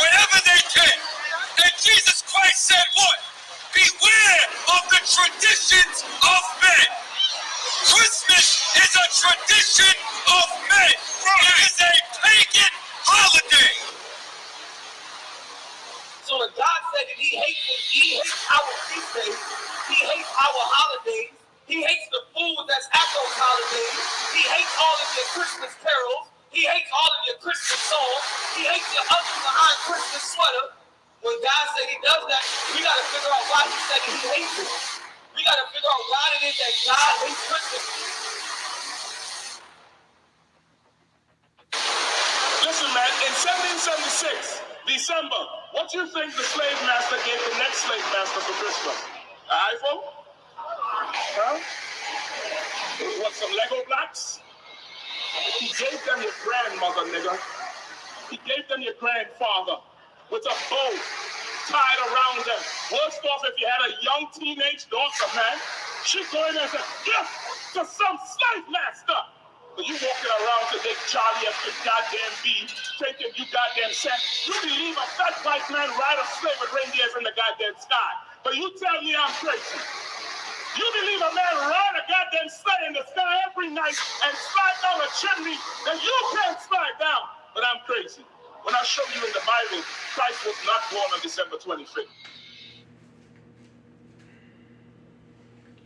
whenever they can. And Jesus Christ said what? Beware of the traditions of men. Christmas is a tradition of men. It is a pagan holiday. So when God said that he hates our feast days, he hates our holidays, he hates the food that's at those holidays, he hates all of your Christmas carols, he hates all of your Christmas songs, he hates your ugly behind Christmas sweater. When God said he does that, we got to figure out why he said he hates it. We got to figure out why it is that God hates Christmas. Listen, man, in 1776, December, what do you think the slave master gave the next slave master for Christmas? An iPhone? Huh? What, some Lego blocks? He gave them your grandmother, nigga. He gave them your grandfather with a bow tied around them. Worst off if you had a young teenage daughter, man. She'd go in there and say, gift to some slave master. But you walking around today, Charlie, as your goddamn bee, thinking you goddamn sad. You believe a fat white man ride a slave with reindeers in the goddamn sky. But you tell me I'm crazy. You believe a man ride a goddamn sleigh in the sky every night and slide down a chimney that you can't slide down. But I'm crazy. When I show you in the Bible, Christ was not born on December 25th.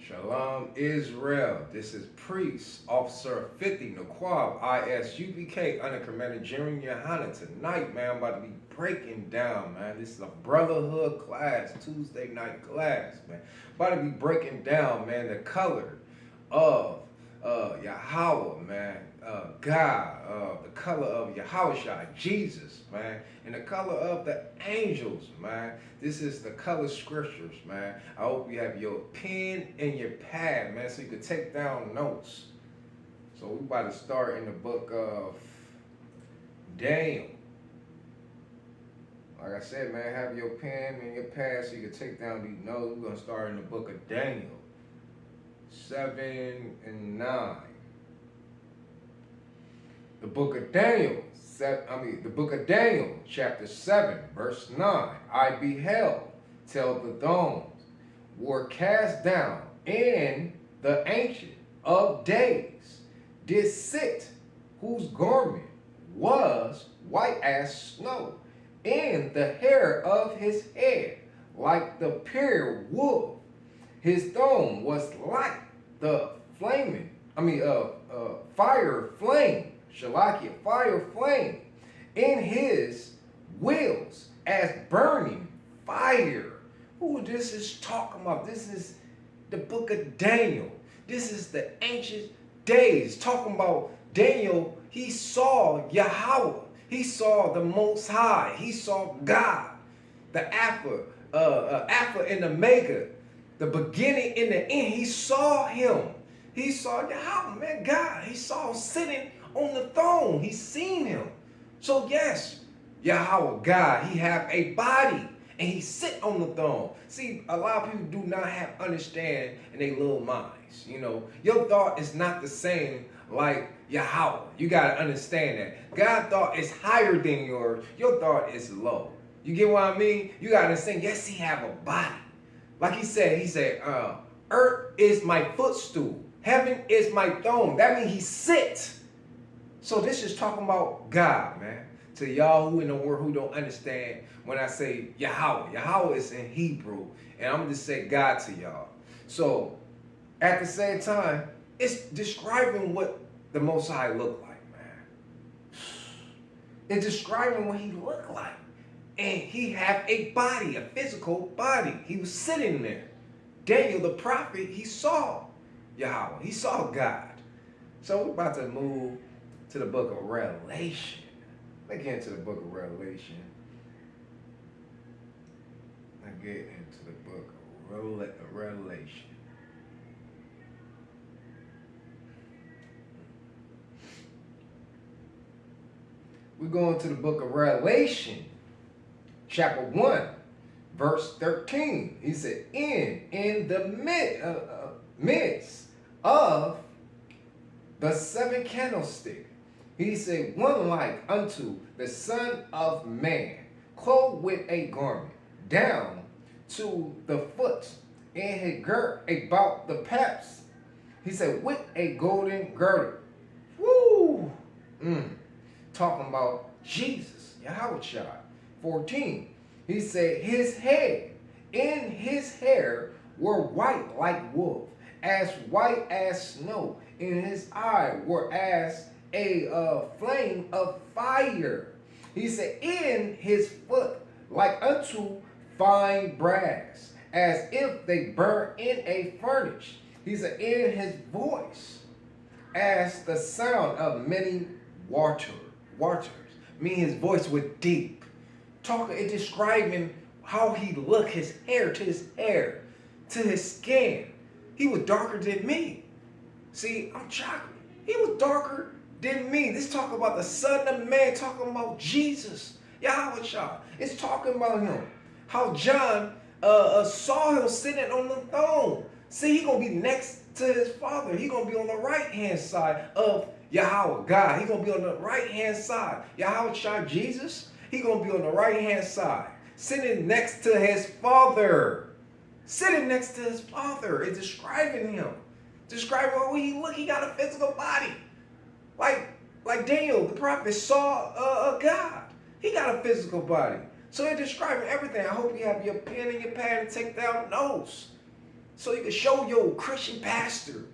Shalom Israel. This is Priest Officer 50 Naquab ISUBK under Commander Jeremy Yohana. Tonight, man, I'm about to be breaking down, man. This is a Brotherhood class, Tuesday night class, man. About to be breaking down, man, the color of Yahweh, man. God, the color of Yahushua, Jesus, man, and the color of the angels, man. This is the color scriptures, man. I hope you have your pen and your pad, man, so you can take down notes. So we about to start in the book of Daniel. Like I said, man, have your pen and your pad so you can take down these notes. We're going to start in the book of Daniel 7 and 9. The book of Daniel, chapter 7, verse 9. I beheld till the thrones were cast down, and the Ancient of Days did sit, whose garment was white as snow, and the hair of his head like the pure wool. His throne was like the fire flame. Shalakia, fire flame, in his wheels as burning fire. Who this is talking about? This is the book of Daniel. This is the ancient days. Talking about Daniel, he saw Yahweh. He saw the Most High. He saw God, the Alpha and Omega, the beginning and the end. He saw him. He saw Yahweh, man, God. He saw him sitting on the throne. He's seen him. So yes, Yahweh, God, he have a body and he sit on the throne. See, a lot of people do not have understand in their little minds. You know, your thought is not the same like Yahweh. You got to understand that. God's thought is higher than yours. Your thought is low. You get what I mean? You got to understand, yes, he have a body. Like he said, earth is my footstool. Heaven is my throne. That means he sits. So this is talking about God, man. To y'all who in the world who don't understand when I say Yahweh. Yahweh is in Hebrew. And I'm going to just say God to y'all. So at the same time, it's describing what the Most High looked like, man. It's describing what he looked like. And he had a body, a physical body. He was sitting there. Daniel, the prophet, he saw Yahweh. He saw God. So we're about to move to the book of Revelation. Let's get into the book of Revelation. Let's get into the book of Revelation. We're going to the book of Revelation, chapter 1, verse 13. He said, in the midst of the seven candlesticks, he said, one like unto the Son of Man, clothed with a garment down to the foot, and he girt about the paps. He said, with a golden girdle. Woo! Talking about Jesus, Yahweh. 14. He said, his head and his hair were white like wool, as white as snow, and his eyes were as a flame of fire. He said, in his foot like unto fine brass, as if they burn in a furnace. He said, in his voice as the sound of many waters. Meaning his voice was deep. Talking and describing how he looked, his hair, to his skin. He was darker than me. See, I'm chocolate. He was darker than me. This talking about the Son of Man, talking about Jesus, Yahweh. It's talking about him. How John saw him sitting on the throne. See, he gonna be next to his Father. He gonna be on the right hand side of Yahweh, God. He gonna be on the right hand side. Yahweh, Jesus. He gonna be on the right hand side, sitting next to his Father. Sitting next to his Father and describing him. Describing how he look. He got a physical body. Like Daniel, the prophet, saw God. He got a physical body. So they're describing everything. I hope you have your pen and your pad and take down notes, so you can show your Christian pastor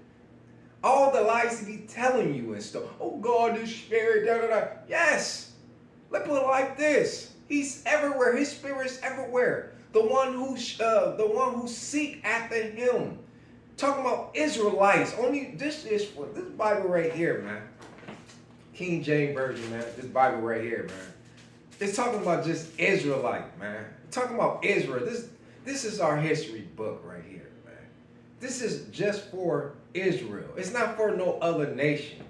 all the lies he be telling you and stuff. Oh, God is spirit, da da da. Yes. Let's put it like this. He's everywhere. His spirit's everywhere. The one who seek after him. Talking about Israelites. Only this is for this Bible right here, man. King James Version, man. This Bible right here, man. It's talking about just Israelite, man. Talking about Israel. This is our history book right here, man. This is just for Israel. It's not for no other nation.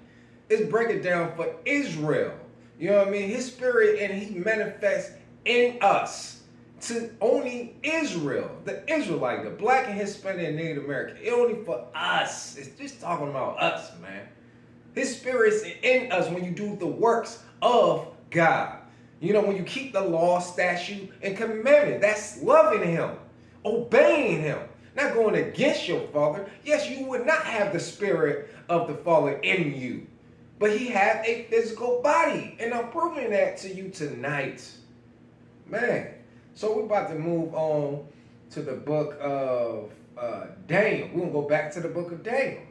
It's breaking down for Israel. You know what I mean? His spirit, and he manifests in us to only Israel, the Israelite, the black and Hispanic and Native American. It's only for us. It's just talking about us, man. His spirit is in us when you do the works of God. You know, when you keep the law, statute, and commandment, that's loving him, obeying him, not going against your Father. Yes, you would not have the spirit of the Father in you, but he had a physical body, and I'm proving that to you tonight, man. So we're about to move on to the book of Daniel. We're going to go back to the book of Daniel.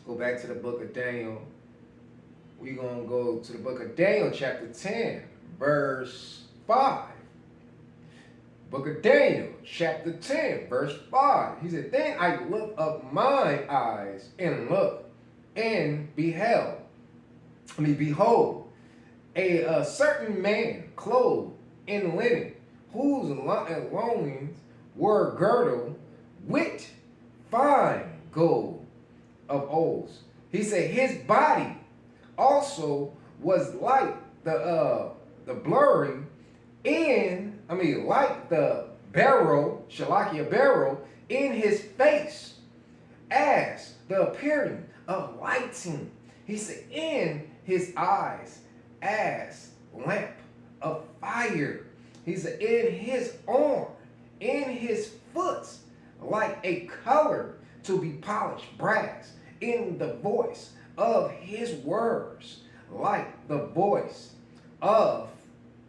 Go back to the book of Daniel. We're going to go to the book of Daniel, chapter 10, verse 5. Book of Daniel, chapter 10, verse 5. He said, then I lift up mine eyes and looked, and behold, a certain man clothed in linen, whose loins were girdled with fine gold of oils. He said his body also was like the blurring like the barrel, Shalakia barrel, in his face, as the appearing of lighting. He said in his eyes as lamp of fire. He said in his arm, in his foot, like a color to be polished brass, in the voice of his words, like the voice of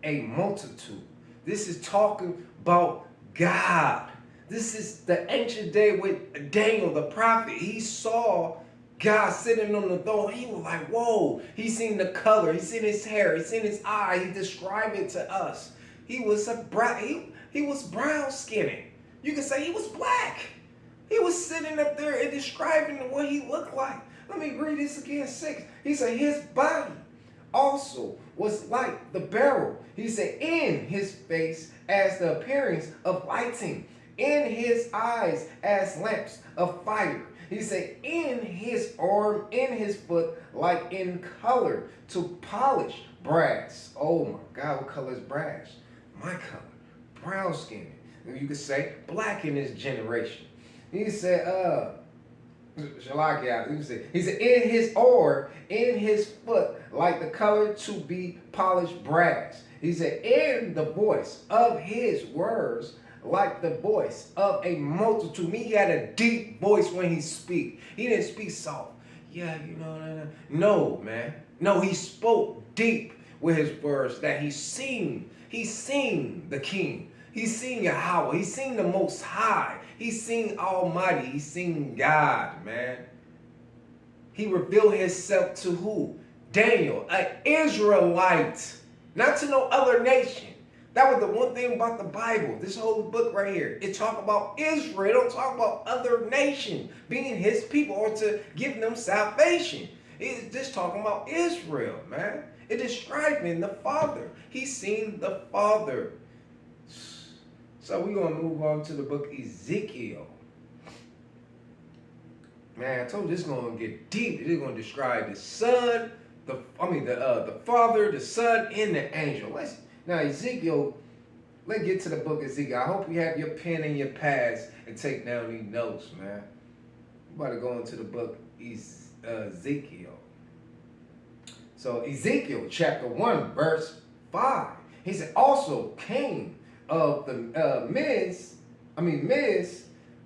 a multitude. This is talking about God. This is the ancient day with Daniel the prophet. He saw God sitting on the throne. He was like, whoa. He seen the color. He seen his hair. He seen his eye. He described it to us. He was he was brown skinned. You can say he was black. He was sitting up there and describing what he looked like. Let me read this again, 6. He said his body also was like the barrel. He said in his face as the appearance of lighting, in his eyes as lamps of fire. He said in his arm, in his foot, like in color to polish brass. Oh my God, what color is brass? My color, brown skin. You could say black in this generation. He said, he said, in his arm, in his foot, like the color to be polished brass. He said, in the voice of his words, like the voice of a multitude. He had a deep voice when he speak. He didn't speak soft. Yeah, you know. No, man. No, he spoke deep with his words that he seen. He seen the King. He seen Yahweh. He seen the Most High. He seen Almighty. He seen God, man. He revealed himself to who? Daniel, an Israelite, not to no other nation. That was the one thing about the Bible, this whole book right here. It talk about Israel. It don't talk about other nation being his people or to give them salvation. It's just talking about Israel, man. It describing the Father. He's seen the Father. So we're going to move on to the book Ezekiel. Man, I told you this is going to get deep. It's going to describe the Son, the Father, the Son, and the angel. Now, Ezekiel, let's get to the book of Ezekiel. I hope you have your pen and your pads and take down these notes, man. I'm about to go into the book Ezekiel. So, Ezekiel chapter 1, verse 5. He said, also came of the midst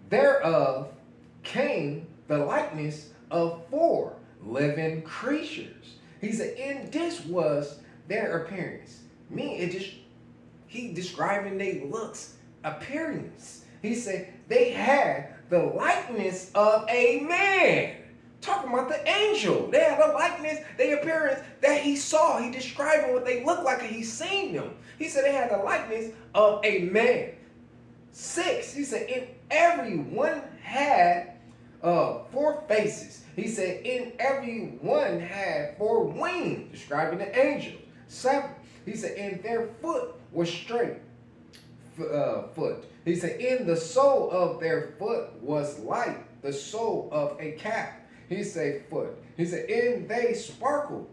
thereof came the likeness of 4 living creatures. He said, and this was their appearance. He describing their looks, appearance. He said they had the likeness of a man. Talking about the angel. They had a likeness, their appearance that he saw. He describing what they looked like and he seen them. He said they had the likeness of a man. 6, he said, and every one had 4 faces. He said, and every one had 4 wings, describing the angel. 7, he said, and their foot was straight foot. He said, in the sole of their foot was like the sole of a calf. He said, foot. He said, and they sparkled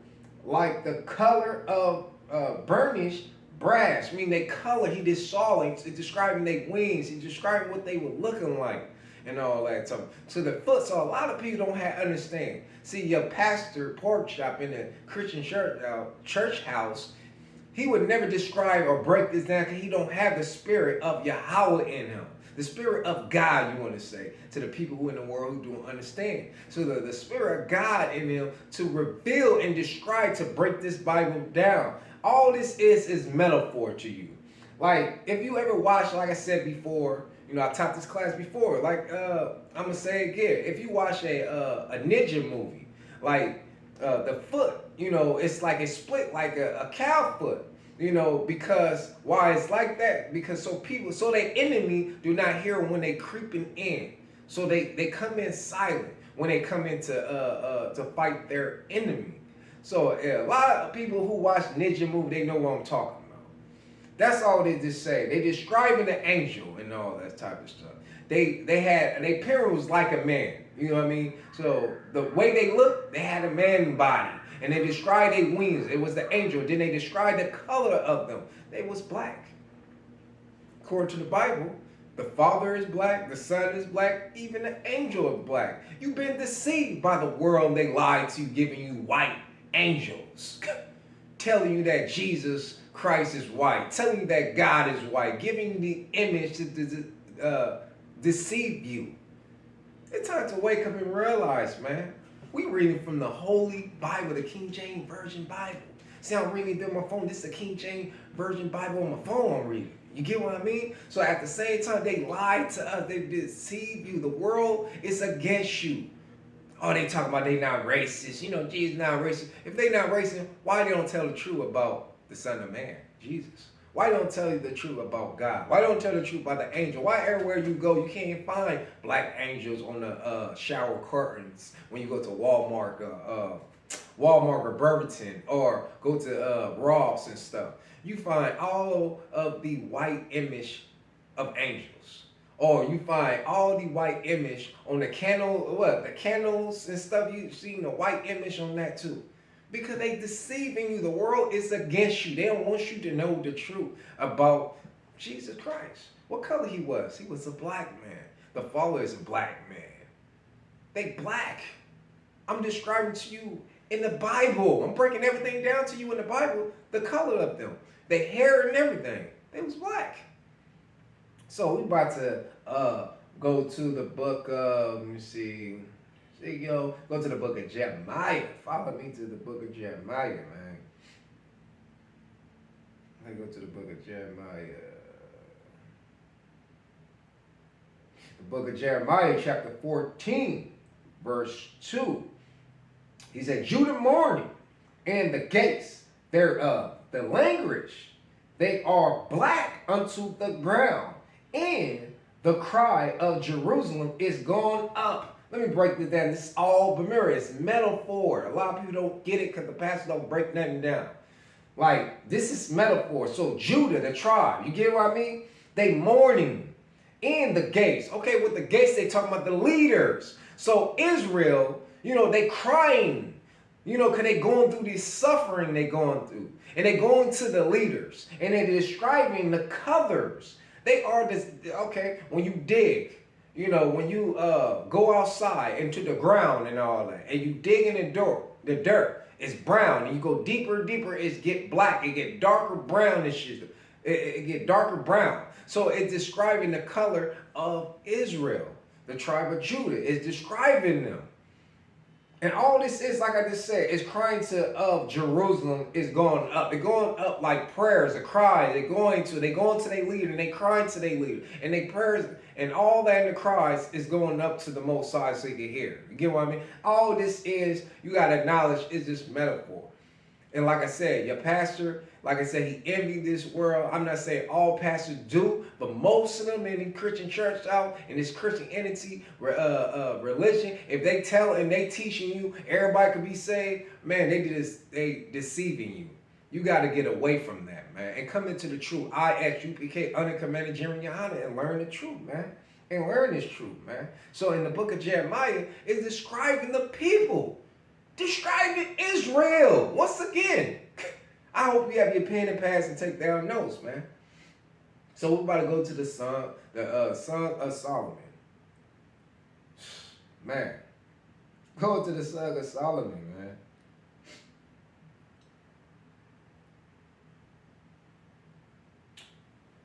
like the color of burnished brass. I mean, they color, he just saw it. He's describing their wings. He's describing what they were looking like and all that. So the foot, so a lot of people don't understand. See, your pastor, pork chop in a Christian church house, he would never describe or break this down because he don't have the spirit of Yahweh in him. The spirit of God, you want to say, to the people who in the world who don't understand. So the spirit of God in them to reveal and describe, to break this Bible down. All this is metaphor to you. Like, if you ever watch, like I said before, you know, I taught this class before, like, I'm going to say again, if you watch a ninja movie, like the foot, you know, it's like it's split like a cow foot. You know, because why it's like that? Because so their enemy do not hear them when they creeping in. So they come in silent when they come in to fight their enemy. So a lot of people who watch ninja movie, they know what I'm talking about. That's all they just say. They describing the angel and all that type of stuff. They had their appearance was like a man. You know what I mean? So the way they look, they had a man body. And they described their wings. It was the angel. Then they described the color of them. They was black. According to the Bible, the Father is black, the Son is black, even the angel is black. You've been deceived by the world. They lied to you, giving you white angels. Telling you that Jesus Christ is white. Telling you that God is white. Giving you the image to deceive you. It's time to wake up and realize, man. We reading from the Holy Bible, the King James Version Bible. See, I'm reading through my phone. This is the King James Version Bible on my phone I'm reading. You get what I mean? So at the same time, they lied to us. They deceived you. The world is against you. Oh, they talk about they not racist. You know, Jesus not racist. If they not racist, why they don't tell the truth about the Son of Man, Jesus? Why don't tell you the truth about God? Why don't tell the truth about the angel? Why everywhere you go, you can't find black angels on the shower curtains when you go to Walmart or Burlington, or go to Ross and stuff? You find all of the white image of angels. Or you find all the white image on the candles and stuff. You see the white image on that too. Because they deceiving you. The world is against you. They don't want you to know the truth about Jesus Christ. What color he was? He was a black man. The Father is a black man. They black. I'm describing to you in the Bible. I'm breaking everything down to you in the Bible, the color of them. the hair and everything. They was black. So we about to go to the book of, let me see. Go to the book of Jeremiah. Follow me to the book of Jeremiah, man. Let me go to the book of Jeremiah. The book of Jeremiah, chapter 14, verse 2. He said, Judah mourning, and the gates thereof, the language, they are black unto the ground, and the cry of Jerusalem is gone up. Let me break this down. This is all Bamira. It's metaphor. A lot of people don't get it because the pastor don't break nothing down. Like, this is metaphor. So Judah, the tribe, you get what I mean? They mourning in the gates. Okay, with the gates, they talking about the leaders. So Israel, they crying, because they going through this suffering they going through. And they going to the leaders. And they're describing the colors. They are this, okay, when you dig, when you go outside into the ground and all that, and you dig in the dirt, it's brown. And you go deeper, it get black. It get darker brownish. It get darker brown. So it's describing the color of Israel. The tribe of Judah is describing them. And all this is, like I just said, is crying of Jerusalem is going up. They're going up like prayers, a cry. They're going to their leader, and they crying to their leader. And they prayers and all that in the cries is going up to the Most High so you can hear. You get what I mean? All this is, you got to acknowledge, is this metaphor. And like I said, your pastor, like I said, he envied this world. I'm not saying all pastors do, but most of them in the Christian church out, in this Christian entity, religion, if they tell and they teaching you everybody could be saved, man, they deceiving you. You got to get away from that, man, and come into the truth. ISUPK, Uncommanded Jeremy Yohana, and learn the truth, man. And learn this truth, man. So in the book of Jeremiah, it's describing the people. Describing Israel. Once again, I hope you have your pen and pads and take down notes, man. So we're about to go to the Song of Solomon. Man, go to the Song of Solomon, man.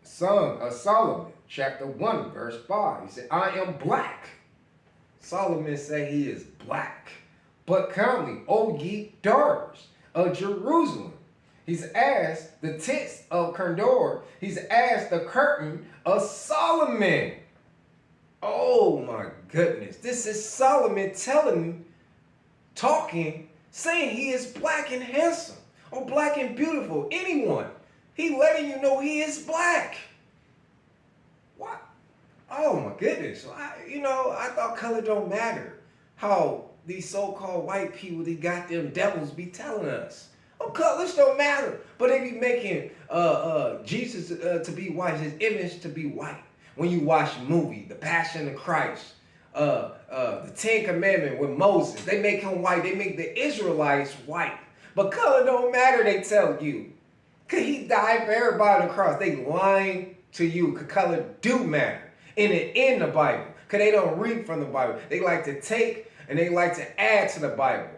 Song of Solomon, chapter 1, verse 5. He said, I am black. Solomon said he is black. But come me, O ye daughters of Jerusalem. He's asked the tents of Condor. He's asked the curtain of Solomon. Oh my goodness. This is Solomon talking, saying he is black and handsome, or black and beautiful. Anyone. He letting you know he is black. What? Oh my goodness. I thought color don't matter. How these so-called white people, these goddamn devils be telling us. Oh, colors don't matter. But they be making Jesus to be white, his image to be white. When you watch the movie, The Passion of Christ, the Ten Commandments with Moses, they make him white. They make the Israelites white. But color don't matter, they tell you. Because he died for everybody on the cross. They lying to you because color do matter. In the Bible. Because they don't read from the Bible. They like to take and they like to add to the Bible.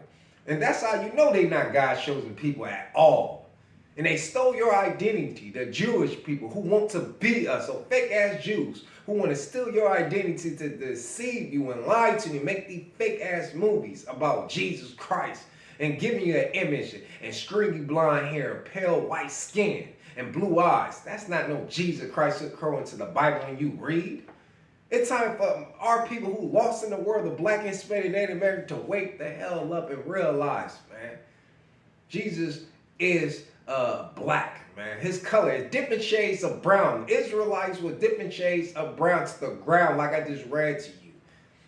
And that's how you know they not God's chosen people at all. And they stole your identity, the Jewish people who want to be us, so fake-ass Jews who want to steal your identity to deceive you and lie to you, make these fake-ass movies about Jesus Christ and giving you an image and stringy blonde hair and pale white skin and blue eyes. That's not no Jesus Christ according to the Bible when you read. It's time for our people who lost in the world, the black and Hispanic Native American, to wake the hell up and realize, man, Jesus is black, man. His color is different shades of brown. Israelites with different shades of brown to the ground, like I just read to you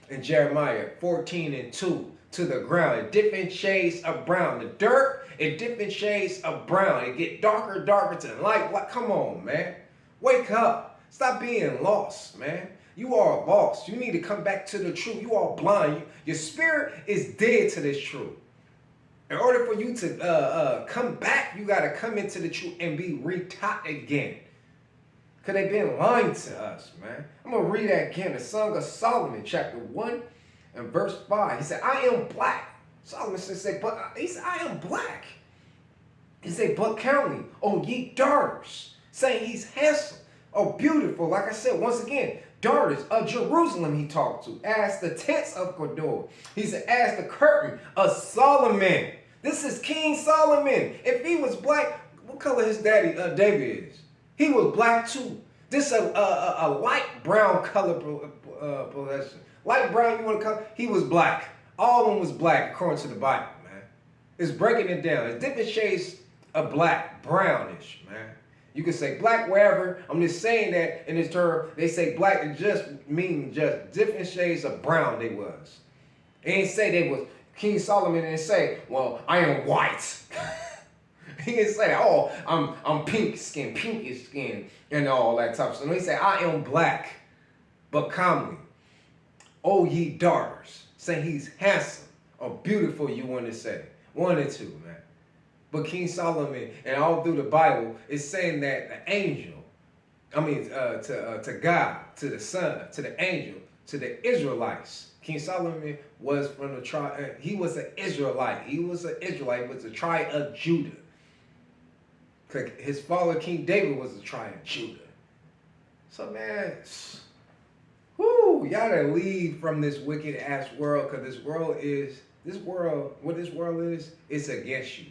in Jeremiah 14:2, to the ground. Different shades of brown. The dirt in different shades of brown. It get darker to the light. Come on, man. Wake up. Stop being lost, man. You are lost. You need to come back to the truth. You are blind. Your spirit is dead to this truth. In order for you to come back, you got to come into the truth and be retaught again. Because they've been lying to us, man. I'm going to read that again. The Song of Solomon, chapter 1 and verse 5. He said, I am black. Solomon said, he said, I am black. He say, but count me, O ye daughters, saying he's handsome, or beautiful. Like I said, once again, daughters of Jerusalem he talked to, as the tents of Kedar. He said, as the curtain of Solomon. This is King Solomon. If he was black, what color his daddy David is? He was black too. This a light brown color possession. Light brown, you want to call? He was black. All of them was black according to the Bible, man. It's breaking it down. It's different shades of black, brownish, man. You can say black wherever. I'm just saying that in this term, they say black, it just means just different shades of brown they was. They didn't say they was, King Solomon didn't say, well, I am white. He didn't say, oh, I'm pink skin, pinkish skin, and all that type of stuff. No, he said, I am black, but calmly. O ye daughters, saying he's handsome or beautiful, you want to say. One or two, man. But King Solomon, and all through the Bible, is saying that the angel, to God, to the Son, to the angel, to the Israelites. King Solomon was from the tribe, he was an Israelite. He was an Israelite, was the tribe of Judah. His father, King David, was the tribe of Judah. So, man, y'all gotta leave from this wicked ass world, because what this world is, it's against you.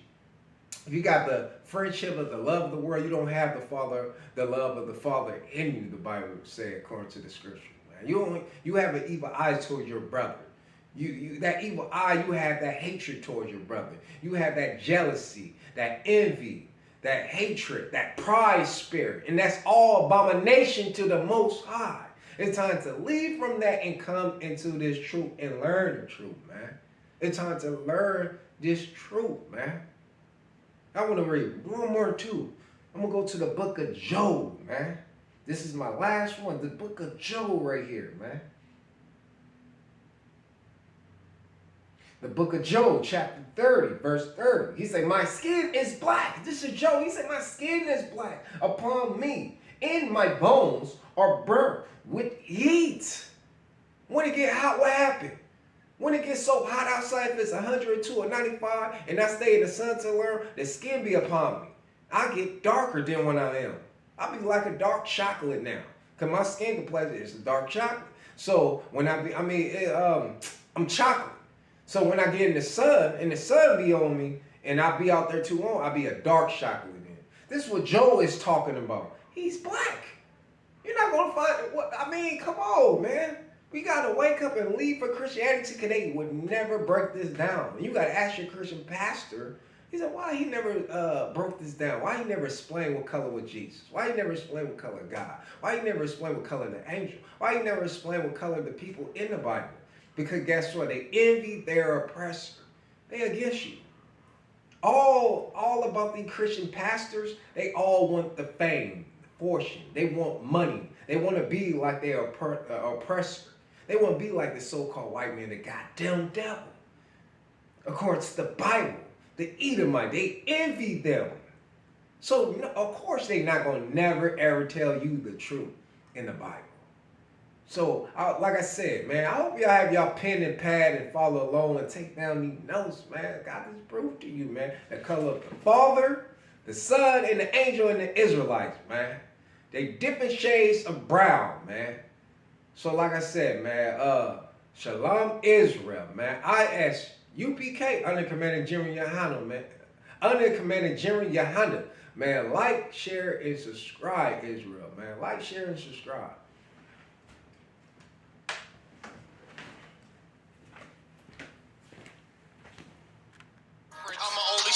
If you got the friendship of the love of the world, you don't have the love of the Father in you, the Bible said, according to the scripture. Man. You have an evil eye towards your brother. You that evil eye, you have that hatred towards your brother. You have that jealousy, that envy, that hatred, that pride spirit. And that's all abomination to the Most High. It's time to leave from that and come into this truth and learn the truth, man. It's time to learn this truth, man. I want to read one more too. I'm going to go to the book of Job, man. This is my last one, the book of Job right here, man. The book of Job, chapter 30, verse 30. He said, my skin is black. This is Job. He said, my skin is black upon me, and my bones are burnt with heat. When it get hot, what happened? When it gets so hot outside, if it's 102 or 95, and I stay in the sun to learn, the skin be upon me. I get darker than when I am. I be like a dark chocolate now, because my skin complexion is a dark chocolate. So when I'm chocolate. So when I get in the sun, and the sun be on me, and I be out there too long, I be a dark chocolate then. This is what Joe is talking about. He's black. You're not going to find it. Come on, man. We got to wake up and leave for Christianity, because they would never break this down. And you got to ask your Christian pastor, he said, why he never broke this down? Why he never explained what color was Jesus? Why he never explained what color God? Why he never explained what color the angel? Why he never explained what color the people in the Bible? Because guess what? They envy their oppressor. They against you. All about the Christian pastors, they all want the fame, the fortune. They want money. They want to be like their oppressor. They want to be like the so-called white man, the goddamn devil. According to the Bible, the Edomite, they envy them. So, of course, they're not going to never, ever tell you the truth in the Bible. So, like I said, man, I hope y'all have y'all pen and pad and follow along and take down these notes, man. God has proved to you, man, the color of the Father, the Son, and the angel and the Israelites, man. They different shades of brown, man. So, like I said, man, Shalom Israel, man. IS UPK under Commander General Yohana, man. Under Commander General Yohana, man. Like, share, and subscribe, Israel, man. Like, share, and subscribe.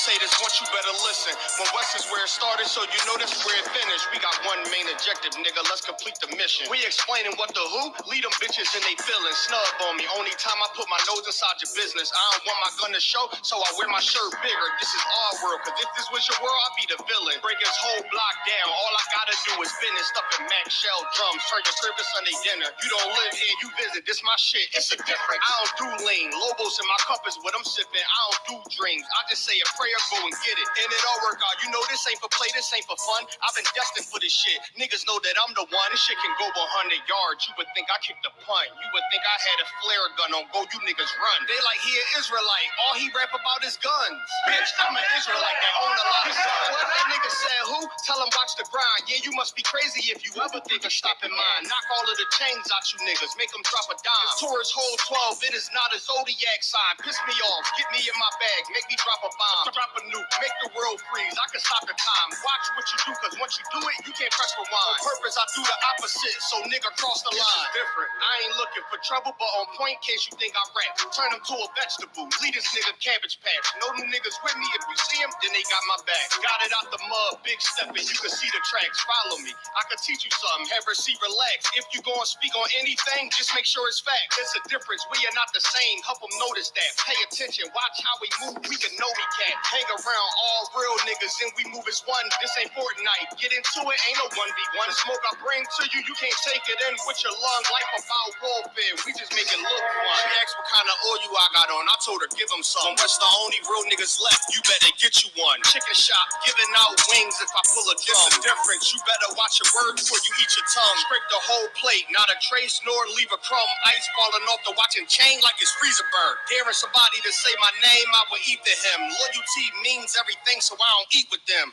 Say this once, you better listen. When West is where it started, so you know that's where it finished. We got one main objective, nigga, let's complete the mission. We explaining what the who, lead them bitches and they feelin'. Snub on me, only time I put my nose inside your business. I don't want my gun to show, so I wear my shirt bigger. This is our world, cause if this was your world, I'd be the villain. Break his whole block down, all I gotta do is business. Stuffing Mac shell drums, turn your service Sunday dinner. You don't live here, you visit, this my shit, it's a different. I don't do lean, Lobos in my cup is what I'm sipping. I don't do dreams, I just say a prayer, go and get get it, and it all work out. You know this ain't for play, this ain't for fun. I've been destined for this shit. Niggas know that I'm the one. This shit can go 100 yards. You would think I kicked a punt. You would think I had a flare gun on go. You niggas run. They like he an Israelite. All he rap about is guns. Bitch, I'm an Israelite that own a lot of guns. What that nigga said, who? Tell him watch the grind. Yeah, you must be crazy if you ever think of stopping mine. Knock all of the chains out you niggas. Make them drop a dime. Taurus hold 12. It is not a zodiac sign. Piss me off. Get me in my bag. Make me drop a bomb. Drop a nuke. Make the world freeze. I can stop the time. Watch what you do, cause once you do it, you can't press rewind. On purpose, I do the opposite, so nigga cross the line. This is different. I ain't looking for trouble, but on point, case you think I rap. Turn him to a vegetable. Lead this nigga cabbage patch. No new niggas with me. If you see him, then they got my back. Got it out the mud, big stepping. You can see the tracks. Follow me. I can teach you something. Have her see relax. If you gonna speak on anything, just make sure it's fact. There's a difference. We are not the same. Help them notice that. Pay attention. Watch how we move. We can know we can. Hang around all real niggas and we move as one. This ain't Fortnite. Get into it. Ain't no 1v1. The smoke I bring to you, you can't take it in with your lung. Life about warfare. We just make it look fun. She asked what kind of oil you I got on. I told her give them some. What's the only real niggas left? You better get you one. Chicken shop giving out wings if I pull a drum. It's the difference. You better watch your words before you eat your tongue. Scrape the whole plate, not a trace nor leave a crumb. Ice falling off the watching chain like it's freezer burn. Daring somebody to say my name, I will eat to him. Loyalty means everything, so I don't eat with them.